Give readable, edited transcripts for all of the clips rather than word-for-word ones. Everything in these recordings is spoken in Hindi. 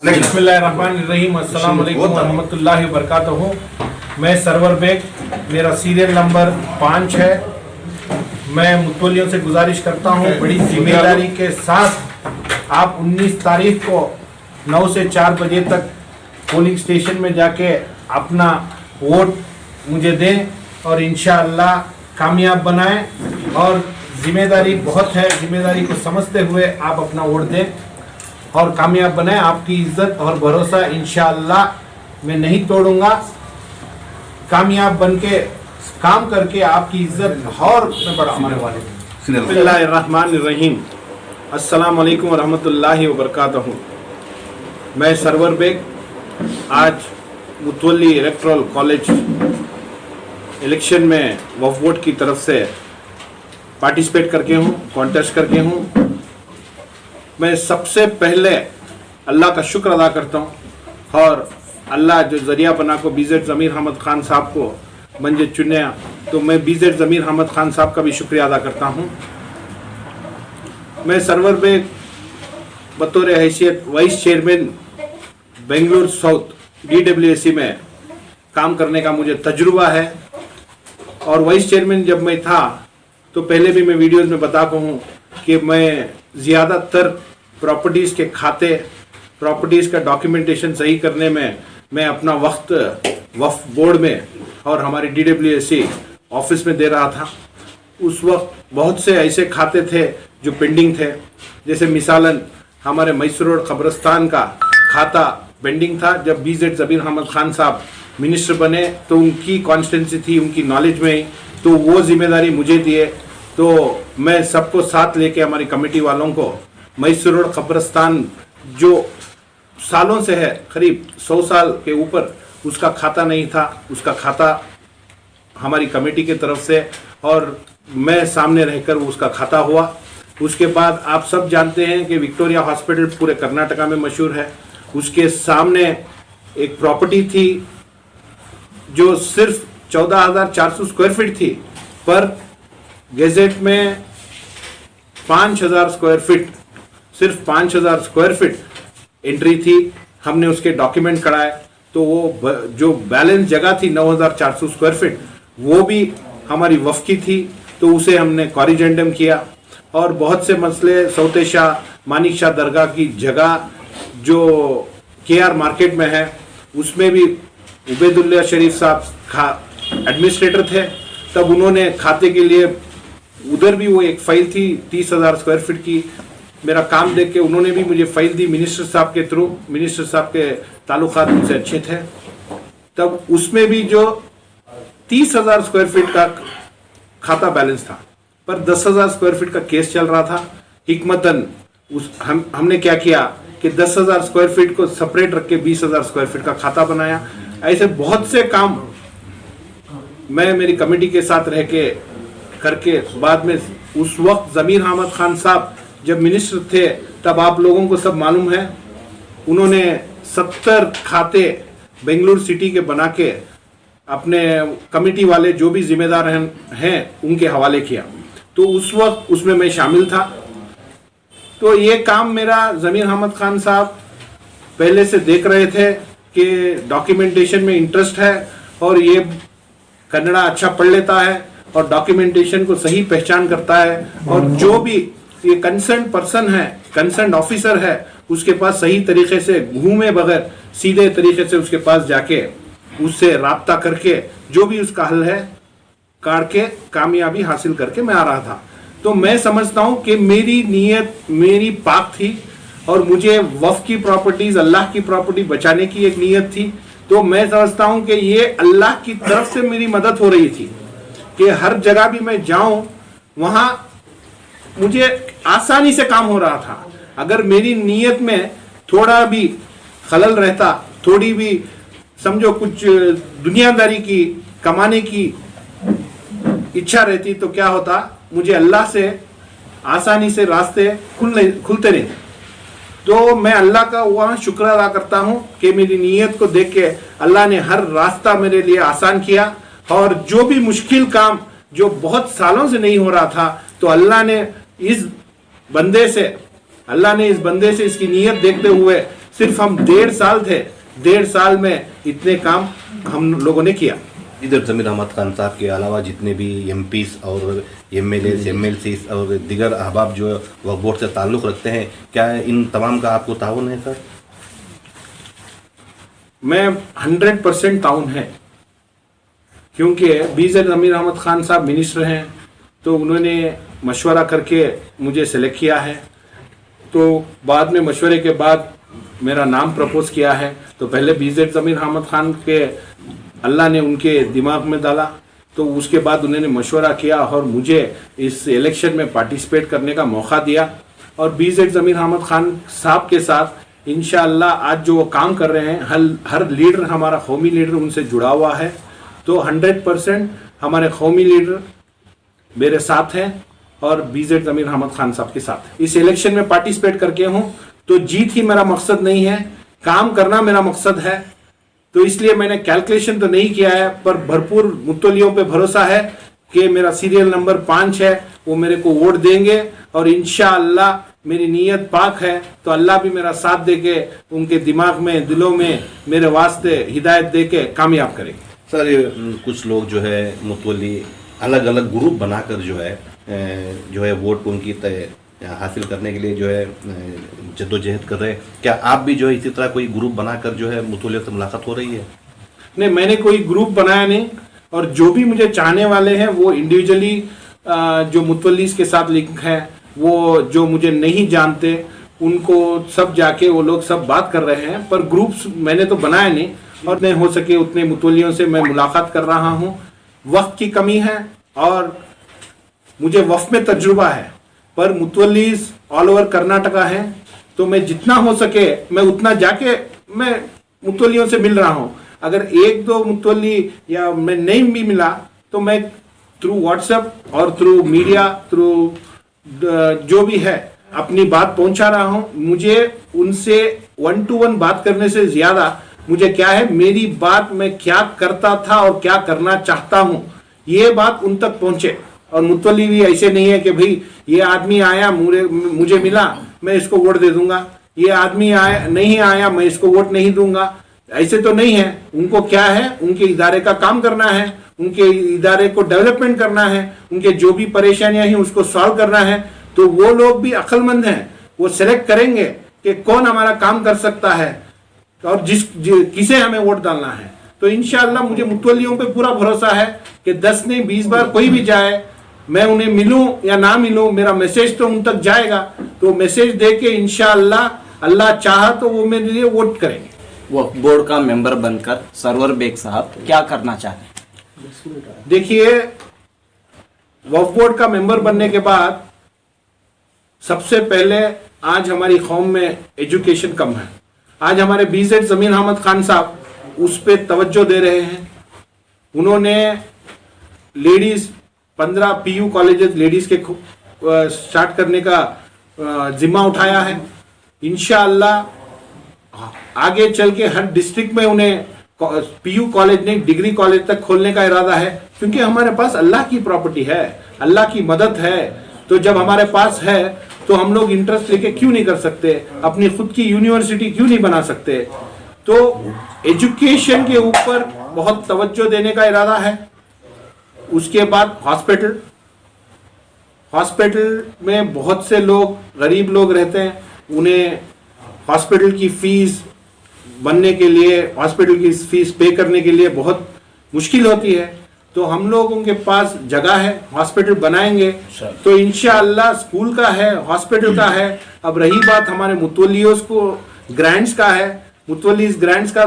बिस्मिल्लाहिर्रहमानिर्रहीम, अस्सलाम वालेकुम वरहमतुल्लाहि वबरकातुहू। मैं सरवर बेग, मेरा सीरियल नंबर 5 है। मैं मुतवल्लियों से गुजारिश करता हूँ बड़ी जिम्मेदारी के साथ आप 19 तारीख को 9 से 4 बजे तक पोलिंग स्टेशन में जाके अपना वोट मुझे दें और इंशाअल्लाह कामयाब बनाएं। और जिम्मेदारी बहुत है, जिम्मेदारी को समझते हुए आप अपना वोट दें और कामयाब बनाएं। आपकी इज्जत और भरोसा इंशाअल्लाह मैं नहीं तोड़ूंगा। कामयाब बन के काम करके आपकी इज्जत और मैं बढ़ाऊंगा। बिस्मिल्लाहिर्रहमानिर्रहीम, अस्सलाम वालेकुम वरहमतुल्लाहि वबरकातुहू। मैं सरवर बेग आज मुतवल्ली इलेक्टोरल कॉलेज इलेक्शन में वक्फ बोर्ड की तरफ से पार्टिसिपेट करके हूँ, कॉन्टेस्ट करके हूँ। मैं सबसे पहले अल्लाह का शुक्र अदा करता हूँ और अल्लाह जो ज़रिया बना को बीजेड ज़मीर अहमद खान साहब को मंजे चुने, तो मैं बीजेड ज़मीर अहमद खान साहब का भी शुक्रिया अदा करता हूँ। मैं सरवर बेग बतौर हैसियत vice chairman Bengaluru south DWSC में काम करने का मुझे तजुर्बा है। और वाइस चेयरमैन जब मैं था तो पहले भी मैं वीडियोस में बताता हूँ कि मैं ज़्यादातर प्रॉपर्टीज़ के खाते, प्रॉपर्टीज़ का डॉक्यूमेंटेशन सही करने में मैं अपना वक्त वक्फ बोर्ड में और हमारी DWSC ऑफिस में दे रहा था। उस वक्त बहुत से ऐसे खाते थे जो पेंडिंग थे, जैसे मिसालन हमारे मैसूर रोड कब्रिस्तान का खाता पेंडिंग था। जब बीजेड ज़मीर अहमद खान साहब मिनिस्टर बने तो उनकी कॉन्स्टिट्यूंसी थी, उनकी नॉलेज में ही, तो वो जिम्मेदारी मुझे दिए। तो मैं सबको साथ लेके हमारी कमेटी वालों को मैसूर रोड कब्रिस्तान जो सालों से है, करीब 100 साल के ऊपर उसका खाता नहीं था, उसका खाता हमारी कमेटी की तरफ से और मैं सामने रहकर उसका खाता हुआ। उसके बाद आप सब जानते हैं कि विक्टोरिया हॉस्पिटल पूरे कर्नाटका में मशहूर है। उसके सामने एक प्रॉपर्टी थी जो सिर्फ 14,400 स्क्वायर फीट थी, पर गेजेट में 5,000 स्क्वायर फीट, सिर्फ 5,000 स्क्वायर फीट एंट्री थी। हमने उसके डॉक्यूमेंट कराए तो वो जो बैलेंस जगह थी 9,400 स्क्वायर फीट वो भी हमारी वफ़ की थी, तो उसे हमने कॉरिजेंडम किया। और बहुत से मसले, सौते शाह मानिक शाह दरगाह की जगह जो KR मार्केट में है, उसमें भी उबैदुल्लाह शरीफ साहब एडमिनिस्ट्रेटर थे, तब उन्होंने खाते के लिए उधर भी वो एक फाइल थी 30,000 स्क्वायर फीट की। मेरा काम देख के उन्होंने भी मुझे फाइल दी मिनिस्टर साहब के थ्रू। मिनिस्टर साहब के ताल्लुकात उनसे अच्छे थे। तब उसमें भी जो 30,000 स्क्वायर फीट का खाता बैलेंस था, पर 10,000 स्क्वायर फीट का केस चल रहा था। हिकमतन हमने क्या किया कि 10,000 स्क्वायर फीट को सेपरेट रख के 20,000 स्क्वायर फीट का खाता बनाया। ऐसे बहुत से काम मैं मेरी कमेटी के साथ रह के करके बाद में, उस वक्त ज़मीर अहमद खान साहब जब मिनिस्टर थे तब आप लोगों को सब मालूम है, उन्होंने 70 खाते बेंगलुरु सिटी के बना के अपने कमेटी वाले जो भी जिम्मेदार हैं उनके हवाले किया। तो उस वक्त उसमें मैं शामिल था। तो ये काम मेरा ज़मीर अहमद खान साहब पहले से देख रहे थे कि डॉक्यूमेंटेशन में इंटरेस्ट है और ये कन्नड़ा अच्छा पढ़ लेता है और डॉक्यूमेंटेशन को सही पहचान करता है, और जो भी ये कंसर्न पर्सन है, कंसर्न ऑफिसर है, उसके पास सही तरीके से घूमे बगैर सीधे तरीके से उसके पास जाके उससे राब्ता करके जो भी उसका हल है काट के कामयाबी हासिल करके मैं आ रहा था। तो मैं समझता हूँ कि मेरी नीयत मेरी पाक थी और मुझे वफ़ की प्रॉपर्टीज, अल्लाह की प्रॉपर्टी बचाने की एक नीयत थी। तो मैं समझता हूँ कि ये अल्लाह की तरफ से मेरी मदद हो रही थी कि हर जगह भी मैं जाऊं वहां मुझे आसानी से काम हो रहा था। अगर मेरी नीयत में थोड़ा भी खलल रहता, थोड़ी भी समझो कुछ दुनियादारी की, कमाने की इच्छा रहती, तो क्या होता, मुझे अल्लाह से आसानी से रास्ते खुलते नहीं। तो मैं अल्लाह का वहाँ शुक्र अदा करता हूँ कि मेरी नीयत को देख के अल्लाह ने हर रास्ता मेरे लिए आसान किया। और जो भी मुश्किल काम जो बहुत सालों से नहीं हो रहा था, तो अल्लाह ने इस बंदे से इसकी नीयत देखते हुए सिर्फ हम 1.5 साल थे, 1.5 साल में इतने काम हम लोगों ने किया। इधर जमीर अहमद खान साहब के अलावा जितने भी एमपीज और एमएलए एमएलसीज और दिगर अहबाब जो वक्फ बोर्ड से ताल्लुक़ रखते हैं, क्या इन तमाम का आपको ताउन है सर? मैं 100% ताउन है, क्योंकि बीज़ेड जमीर अहमद खान साहब मिनिस्टर हैं, तो उन्होंने मशवरा करके मुझे सेलेक्ट किया है। तो बाद में मशवरे के बाद मेरा नाम प्रपोज किया है। तो पहले बीज़ेड जमीर अहमद खान के अल्लाह ने उनके दिमाग में डाला, तो उसके बाद उन्होंने मशवरा किया और मुझे इस इलेक्शन में पार्टिसिपेट करने का मौका दिया। और बीज़ेड जमीर अहमद खान साहब के साथ इंशाअल्लाह आज जो वो काम कर रहे हैं, हर लीडर, हमारा कौमी लीडर उनसे जुड़ा हुआ है। तो 100% हमारे कौमी लीडर मेरे साथ हैं और बीज़ेड जमीर अहमद खान साहब के साथ इस इलेक्शन में पार्टिसिपेट करके हूं। तो जीत ही मेरा मकसद नहीं है, काम करना मेरा मकसद है। तो इसलिए मैंने कैलकुलेशन तो नहीं किया है, पर भरपूर मुतवल्लियों पे भरोसा है कि मेरा सीरियल नंबर 5 है, वो मेरे को वोट देंगे और इंशाअल्लाह मेरी नीयत पाक है तो अल्लाह भी मेरा साथ देके उनके दिमाग में, दिलों में मेरे वास्ते हिदायत देके कामयाब करेंगे। सर, कुछ लोग जो है मुतवल्ली अलग अलग ग्रुप बनाकर जो है वोट उनकी हासिल करने के लिए जो है जद्दोजहद कर रहे हैं। क्या आप भी जो है इसी तरह कोई ग्रुप बनाकर जो है मुतवल्लियों से मुलाकात हो रही है? नहीं, मैंने कोई ग्रुप बनाया नहीं, और जो भी मुझे चाहने वाले हैं वो इंडिविजुअली जो मुतवल्लीस के साथ लिंक है, वो जो मुझे नहीं जानते उनको सब जाके वो लोग सब बात कर रहे हैं, पर ग्रुप्स मैंने तो बनाया नहीं। और नहीं हो सके उतने मुतवल्लियों से मैं मुलाकात कर रहा हूँ। वक्त की कमी है और मुझे वफ़ में तजुर्बा है, पर मुतवल्लीस ऑल ओवर कर्नाटका है, तो मैं जितना हो सके मैं उतना जाके मैं मुतवल्लियों से मिल रहा हूँ। अगर 1-2 मुतवल्ली या मैं नहीं भी मिला तो मैं थ्रू व्हाट्सएप और थ्रू मीडिया, थ्रू जो भी है अपनी बात पहुंचा रहा हूँ। मुझे उनसे 1 to 1 बात करने से ज्यादा मुझे क्या है, मेरी बात मैं क्या करता था और क्या करना चाहता हूँ ये बात उन तक पहुंचे। और मुतवल्ली भी ऐसे नहीं है कि भाई ये आदमी आया मुझे मिला मैं इसको वोट दे दूंगा, ये आदमी आया नहीं आया मैं इसको वोट नहीं दूंगा, ऐसे तो नहीं है। उनको क्या है, उनके इदारे का काम करना है, उनके इदारे को डेवलपमेंट करना है, उनके जो भी परेशानियां हैं उसको सॉल्व करना है। तो वो लोग भी अक्लमंद हैं, वो सेलेक्ट करेंगे कि कौन हमारा काम कर सकता है और किसे हमें वोट डालना है। तो इंशाअल्लाह मुझे मुतवल्लियों पे पूरा भरोसा है कि 10 नहीं 20 बार कोई भी जाए, मैं उन्हें मिलूं या ना मिलूं, मेरा मैसेज तो उन तक जाएगा। तो मैसेज दे के इंशाअल्लाह अल्लाह चाहा तो वो मेरे लिए वोट करेंगे। वक्फ बोर्ड का मेंबर बनकर सरवर बेग साहब क्या करना चाहते हैं? देखिए, वक्फ बोर्ड का मेंबर बनने के बाद सबसे पहले आज हमारी कौम में एजुकेशन कम है। आज हमारे बीज़ेड जमीर अहमद खान साहब उस पे तवज्जो दे रहे हैं। उन्होंने लेडीज 15 पीयू कॉलेजेस लेडीज के स्टार्ट करने का जिम्मा उठाया है। इंशाअल्लाह आगे चल के हर डिस्ट्रिक्ट में उन्हें पीयू कॉलेज नहीं डिग्री कॉलेज तक खोलने का इरादा है, क्योंकि हमारे पास अल्लाह की प्रॉपर्टी है, अल्लाह की मदद है। तो जब हमारे पास है तो हम लोग इंटरेस्ट लेके क्यों नहीं कर सकते, अपनी खुद की यूनिवर्सिटी क्यों नहीं बना सकते। तो एजुकेशन के ऊपर बहुत तवज्जो देने का इरादा है। उसके बाद हॉस्पिटल में बहुत से लोग गरीब लोग रहते हैं, उन्हें हॉस्पिटल की फीस बनने के लिए, हॉस्पिटल की फीस पे करने के लिए बहुत मुश्किल होती है। तो हम लोगों के पास जगह है, हॉस्पिटल बनाएंगे। तो इंशाअल्लाह स्कूल का है, हॉस्पिटल का है। अब रही बात हमारे मुतवल्लियों को ग्रांट्स का है, मुतवल्लीस ग्रांट्स का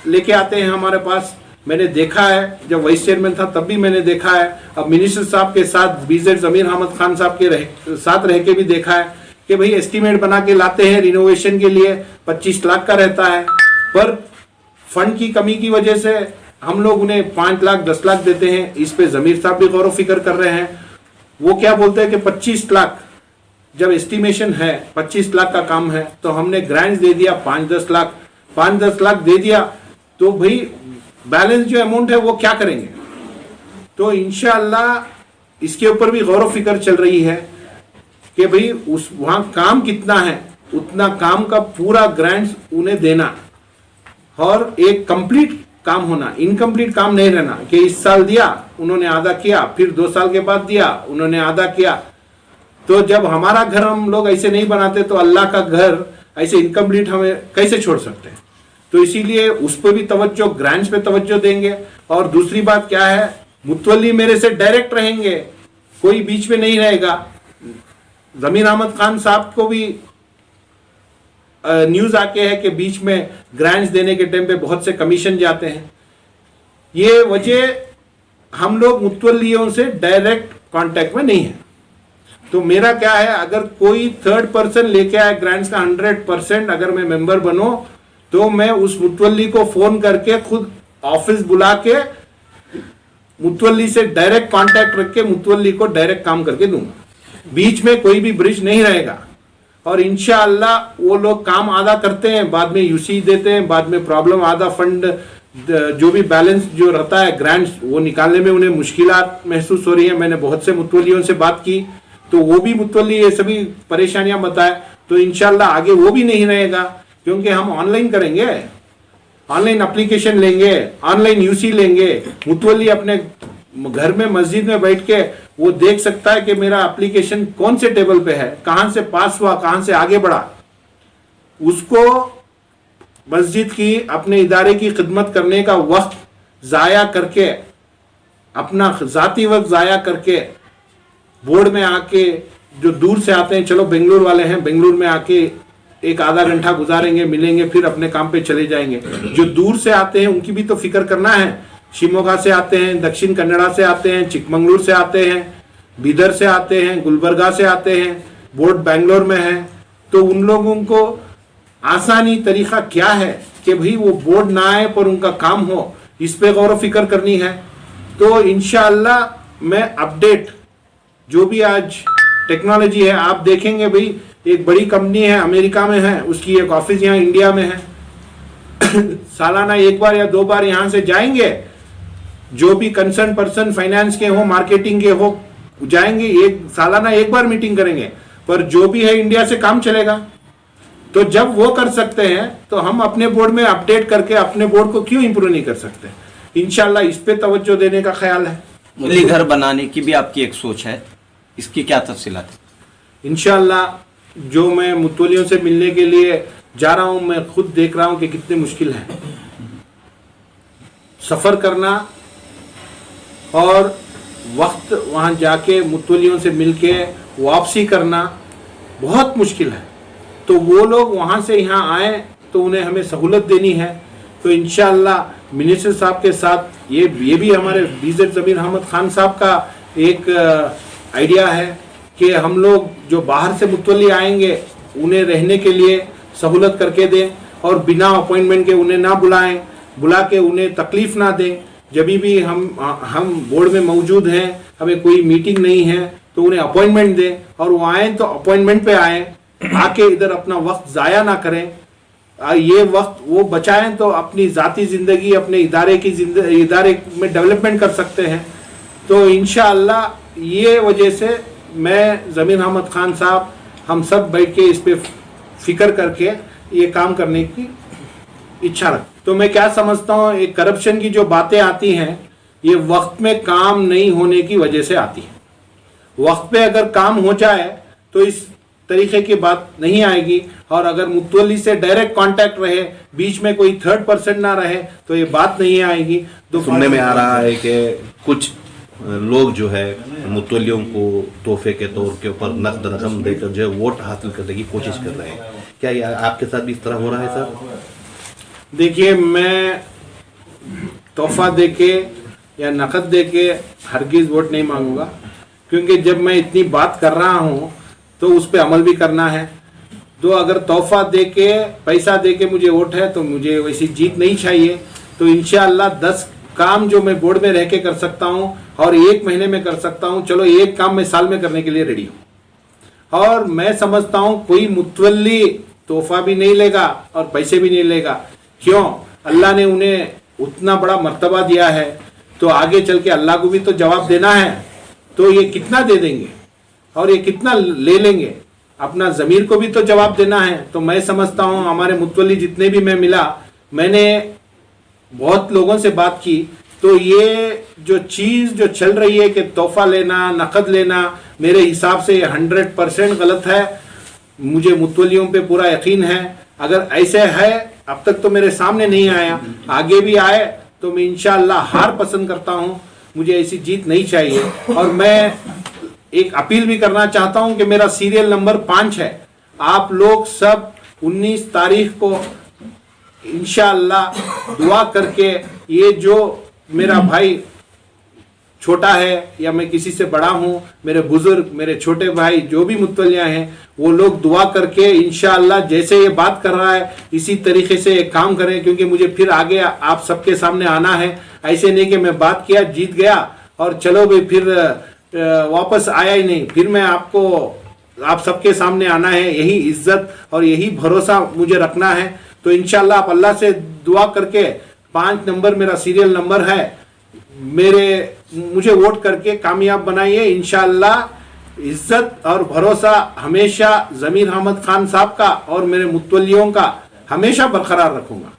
लेके आते हैं हमारे पास। मैंने देखा है, जब वाइस चेयरमैन था तब भी मैंने देखा है, अब मिनिस्टर साहब के साथ बीज़ेड जमीर अहमद खान साहब के साथ रह के भी देखा है कि भाई एस्टीमेट बना के लाते हैं रिनोवेशन के लिए 25 लाख का रहता है, पर फंड की कमी की वजह से हम लोग उन्हें 5 लाख 10 लाख देते हैं। इस पे जमीर साहब भी गौर फिक्र कर रहे हैं। वो क्या बोलते हैं कि 25 लाख जब एस्टिमेशन है, 25 लाख का काम है, तो हमने ग्रांट्स दे दिया 5-10 लाख दे दिया, तो भाई बैलेंस जो अमाउंट है वो क्या करेंगे। तो इंशाअल्लाह इसके ऊपर भी गौर फिक्र चल रही है कि भाई उस वहाँ काम कितना है, उतना काम का पूरा ग्रांट्स उन्हें देना और एक कंप्लीट काम होना, इनकम्प्लीट काम नहीं रहना कि इस साल दिया उन्होंने आधा किया, फिर 2 साल के बाद दिया उन्होंने आधा किया। तो जब हमारा घर हम लोग ऐसे नहीं बनाते तो अल्लाह का घर ऐसे इनकम्प्लीट हमें कैसे छोड़ सकते हैं। तो इसीलिए उस पर भी तवज्जो, ग्रांट्स पे तवज्जो देंगे। और दूसरी बात क्या है, मुतवल्ली मेरे से डायरेक्ट रहेंगे, कोई बीच में नहीं रहेगा। जमीर अहमद खान साहब को भी न्यूज आके है कि बीच में ग्रांट्स देने के टाइम पे बहुत से कमीशन जाते हैं। ये वजह हम लोग मुतवल्लियों से डायरेक्ट कांटेक्ट में नहीं है। तो मेरा क्या है, अगर कोई थर्ड पर्सन लेके आए ग्रांट्स का 100%, अगर मैं मेंबर बनो तो मैं उस मुतवल्ली को फोन करके खुद ऑफिस बुला के मुतवल्ली से डायरेक्ट कांटेक्ट रख के मुतवल्ली को डायरेक्ट काम करके दूंगा। बीच में कोई भी ब्रिज नहीं रहेगा। और इंशाअल्लाह वो लोग काम आधा करते हैं, बाद में यूसी देते हैं, बाद में प्रॉब्लम आधा फंड जो भी बैलेंस जो रहता है ग्रांट्स वो निकालने में उन्हें मुश्किलात महसूस हो रही है। मैंने बहुत से मुतवल्लियों से बात की तो वो भी मुतवल्ली ये सभी परेशानियां बताए। तो इंशाअल्लाह आगे वो भी नहीं रहेगा, क्योंकि हम ऑनलाइन करेंगे, ऑनलाइन एप्लीकेशन लेंगे, ऑनलाइन यूसी लेंगे। मुतवल्ली अपने घर में मस्जिद में बैठ के वो देख सकता है कि मेरा एप्लीकेशन कौन से टेबल पे है, कहां से पास हुआ, कहां से आगे बढ़ा। उसको मस्जिद की, अपने इदारे की खिदमत करने का वक्त जाया करके, अपना जाती वक्त जाया करके बोर्ड में आके, जो दूर से आते हैं, चलो बेंगलुरु वाले हैं, बेंगलुरु में आके एक आधा घंटा गुजारेंगे, मिलेंगे, फिर अपने काम पे चले जाएंगे। जो दूर से आते हैं उनकी भी तो फिक्र करना है। शिमोगा से आते हैं, दक्षिण कन्नड़ा से आते हैं, चिकमंगलुरु से आते हैं, बीदर से आते हैं, गुलबर्गा से आते हैं, बोर्ड बैंगलोर में है। तो उन लोगों को आसानी तरीका क्या है कि भाई वो बोर्ड ना आए पर उनका काम हो, इस पे गौर फिक्र करनी है। तो इंशाअल्लाह मैं अपडेट, जो भी आज टेक्नोलॉजी है, आप देखेंगे भाई एक बड़ी कंपनी है, अमेरिका में है, उसकी एक ऑफिस यहाँ इंडिया में है। सालाना 1 बार या 2 बार यहाँ से जाएंगे, जो भी कंसर्न पर्सन फाइनेंस के हो, मार्केटिंग के हो, जाएंगे, सालाना 1 बार मीटिंग करेंगे, पर जो भी है इंडिया से काम चलेगा। तो जब वो कर सकते हैं तो हम अपने बोर्ड में अपडेट करके अपने बोर्ड को क्यों इंप्रूव नहीं कर सकते। इंशाल्लाह इस पे तवज्जो देने का ख्याल है। मुतवल्ली घर बनाने की भी आपकी एक सोच है, इसकी क्या तफसीलात? इंशाल्लाह जो मैं मुतवल्लियों से मिलने के लिए जा रहा हूं, मैं खुद देख रहा हूं कि कितने मुश्किल है सफर करना और वक्त वहां जाके मुतवल्लियों से मिलके वापसी करना बहुत मुश्किल है। तो वो लोग वहां से यहाँ आए तो उन्हें हमें सहूलत देनी है। तो इंशाअल्लाह मिनिस्टर साहब के साथ ये भी हमारे बीजेड जमीर अहमद खान साहब का एक आइडिया है कि हम लोग जो बाहर से मुतवल्ली आएंगे उन्हें रहने के लिए सहूलत करके दें और बिना अपॉइंटमेंट के उन्हें ना बुला के उन्हें तकलीफ ना दें। जब भी हम बोर्ड में मौजूद हैं, हमें कोई मीटिंग नहीं है तो उन्हें अपॉइंटमेंट दें और वो आए तो अपॉइंटमेंट पे आए, आके इधर अपना वक्त ज़ाया ना करें। ये वक्त वो बचाएं तो अपनी ज़ाती ज़िंदगी, अपने इदारे में डेवलपमेंट कर सकते हैं। तो इंशाअल्लाह ये वजह से मैं जमीर अहमद खान साहब हम सब बैठ के इस पे फिक्र करके ये काम करने की इच्छा रख। तो मैं क्या समझता हूँ, एक करप्शन की जो बातें आती हैं ये वक्त में काम नहीं होने की वजह से आती है। वक्त पे अगर काम हो जाए तो इस तरीके की बात नहीं आएगी। और अगर मुतवल्ली से डायरेक्ट कांटेक्ट रहे, बीच में कोई थर्ड पर्सन ना रहे, तो ये बात नहीं आएगी। तो सुनने में आ रहा है कि कुछ लोग जो है मुतवल्लियों को तोहफे के तौर के ऊपर नकद रकम देकर जो है वोट हासिल करने की कोशिश कर रहे हैं। क्या ये आपके साथ भी इस तरह हो रहा है सर? देखिए, मैं तोहफा देके या नकद देके हरगिज़ वोट नहीं मांगूंगा, क्योंकि जब मैं इतनी बात कर रहा हूँ तो उस पर अमल भी करना है। तो अगर तोहफा देके, पैसा देके मुझे वोट है तो मुझे वैसी जीत नहीं चाहिए। तो इंशाअल्लाह 10 काम जो मैं बोर्ड में रह के कर सकता हूँ और 1 महीने में कर सकता हूँ, चलो 1 काम मैं साल में करने के लिए रेडी हूँ। और मैं समझता हूँ कोई मुतवल्ली तोहफा भी नहीं लेगा और पैसे भी नहीं लेगा। क्यों? अल्लाह ने उन्हें उतना बड़ा मर्तबा दिया है, तो आगे चल के अल्लाह को भी तो जवाब देना है। तो ये कितना दे देंगे और ये कितना ले लेंगे, अपना ज़मीर को भी तो जवाब देना है। तो मैं समझता हूँ हमारे मुतवल्ली जितने भी मैं मिला, मैंने बहुत लोगों से बात की, तो ये जो चीज़ जो चल रही है कि तोहफा लेना, नकद लेना, मेरे हिसाब से 100% गलत है। मुझे मुतवल्लियों पे पूरा यकीन है। अगर ऐसे है, अब तक तो मेरे सामने नहीं आया, आगे भी आए तो मैं इंशाअल्लाह हार पसंद करता हूँ। मुझे ऐसी जीत नहीं चाहिए। और मैं एक अपील भी करना चाहता हूँ कि मेरा सीरियल नंबर 5 है। आप लोग सब 19 तारीख को इंशाअल्लाह दुआ करके, ये जो मेरा भाई छोटा है या मैं किसी से बड़ा हूँ, मेरे बुजुर्ग, मेरे छोटे भाई जो भी मुतवल्लियाँ हैं, वो लोग दुआ करके इंशाअल्लाह जैसे ये बात कर रहा है इसी तरीके से एक काम करें, क्योंकि मुझे फिर आगे आप सबके सामने आना है। ऐसे नहीं कि मैं बात किया, जीत गया और चलो भाई फिर वापस आया ही नहीं। फिर मैं आपको, आप सबके सामने आना है, यही इज्जत और यही भरोसा मुझे रखना है। तो इंशाअल्लाह आप अल्लाह से दुआ करके 5 नंबर मेरा सीरियल नंबर है, मुझे वोट करके कामयाब बनाइए। इंशाअल्लाह इज्जत और भरोसा हमेशा ज़मीर अहमद खान साहब का और मेरे मुतवल्लियों का हमेशा बरकरार रखूंगा।